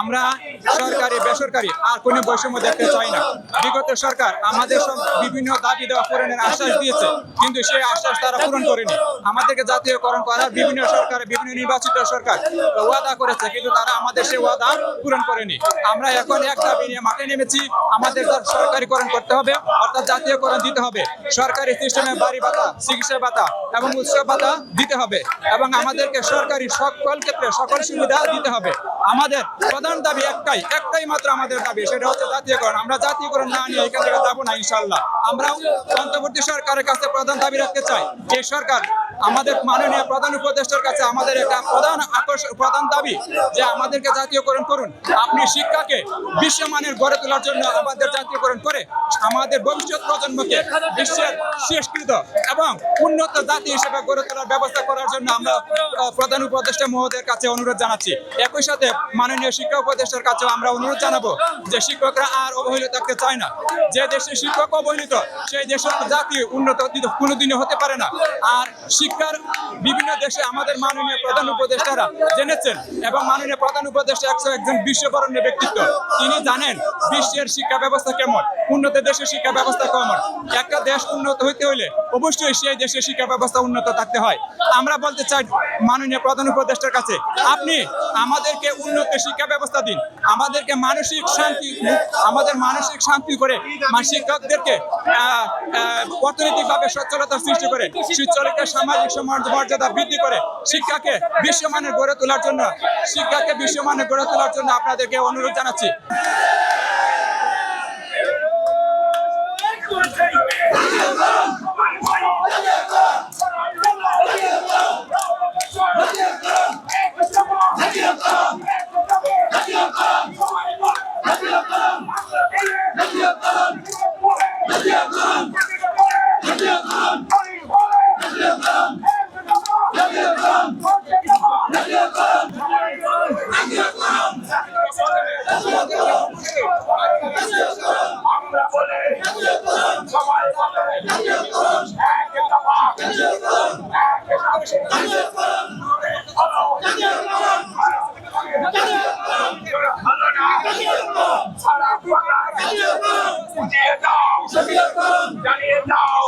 আমরা সরকারি বেসরকারি আর কোনো বৈষম্য দেখতে চাই না। বিগত সরকার আমাদের সব বিভিন্ন দাবি দেওয়া পূরণের আশ্বাস দিয়েছে, কিন্তু সেই আশ্বাস তারা পূরণ করেনি। আমাদেরকে জাতীয়করণ করার বিভিন্ন সরকার, বিভিন্ন নির্বাচিত সরকার ওয়াদা করেছে, কিন্তু তারা আমাদের সেই ওয়াদা পূরণ করেনি। আমরা এখন এক দাবি নিয়ে মাঠে নেমেছি, আমাদের সরকারিকরণ করতে হবে, অর্থাৎ জাতীয়করণ দিতে হবে। সরকারি সিস্টেমে বাড়ি ভাতা, চিকিৎসা ভাতা এবং উৎসব ভাতা দিতে হবে, এবং আমাদেরকে সরকারি সকল ক্ষেত্রে সকল সুবিধা দিতে হবে। আমাদের প্রধান দাবি একটাই মাত্র আমাদের দাবি, সেটা হচ্ছে জাতীয়করণ। আমরা জাতীয়করণ না নিয়ে এখান থেকে যাবো না ইনশাআল্লাহ। আমরাও অন্তর্বর্তী সরকারের কাছে প্রধান দাবি রাখতে চাই, এই সরকার আমাদের মাননীয় প্রধান উপদেষ্টার কাছে আমাদের একটা প্রধান দাবি যে আমাদেরকে জাতীয়করণ করুন। আপনি শিক্ষাকে বিশ্বমানের গড়ে তোলার জন্য আমাদের জাতীয়করণ করে আমাদের ভবিষ্যৎ প্রজন্মকে বিশ্বের স্বীকৃত এবং উন্নত জাতি হিসেবে গড়ে তোলার ব্যবস্থা করার জন্য আমরা প্রধান উপদেষ্টা মহোদয়ের কাছে অনুরোধ জানাচ্ছি। একই সাথে মাননীয় শিক্ষা উপদেষ্টার কাছেও আমরা অনুরোধ জানাবো যে শিক্ষকরা আর অবহেলিত থাকতে চায় না। যে দেশে শিক্ষক অবহেলিত, সেই দেশের জাতি উন্নত কোনোদিনই হতে পারে না। আর শিক্ষার বিভিন্ন দেশে আমাদের মাননীয় প্রধান উপদেষ্টারা জেনেছেন, এবং মাননীয় প্রধান উপদেষ্টা একজন বিশ্ববরণ্য ব্যক্তিত্ব। তিনি জানেন বিশ্বের শিক্ষা ব্যবস্থা কেমন, উন্নত দেশের শিক্ষা ব্যবস্থা কেমন। একটা দেশ উন্নত হইতে হলে অবশ্যই সেই দেশের শিক্ষা ব্যবস্থা উন্নত থাকতে হয়। আমরা বলতে চাই মাননীয় প্রধান উপদেষ্টার কাছে, আপনি আমাদেরকে উন্নত শিক্ষা ব্যবস্থা দিন, আমাদেরকে মানসিক শান্তি করে শিক্ষকদেরকে অর্থনৈতিকভাবে সচ্ছলতা সৃষ্টি করে, সুচরিত সামাজিক মর্যাদা বৃদ্ধি করে শিক্ষাকে বিশ্বমানের গড়ে তোলার জন্য আপনাদেরকে অনুরোধ জানাচ্ছি। জানিয়ে দাও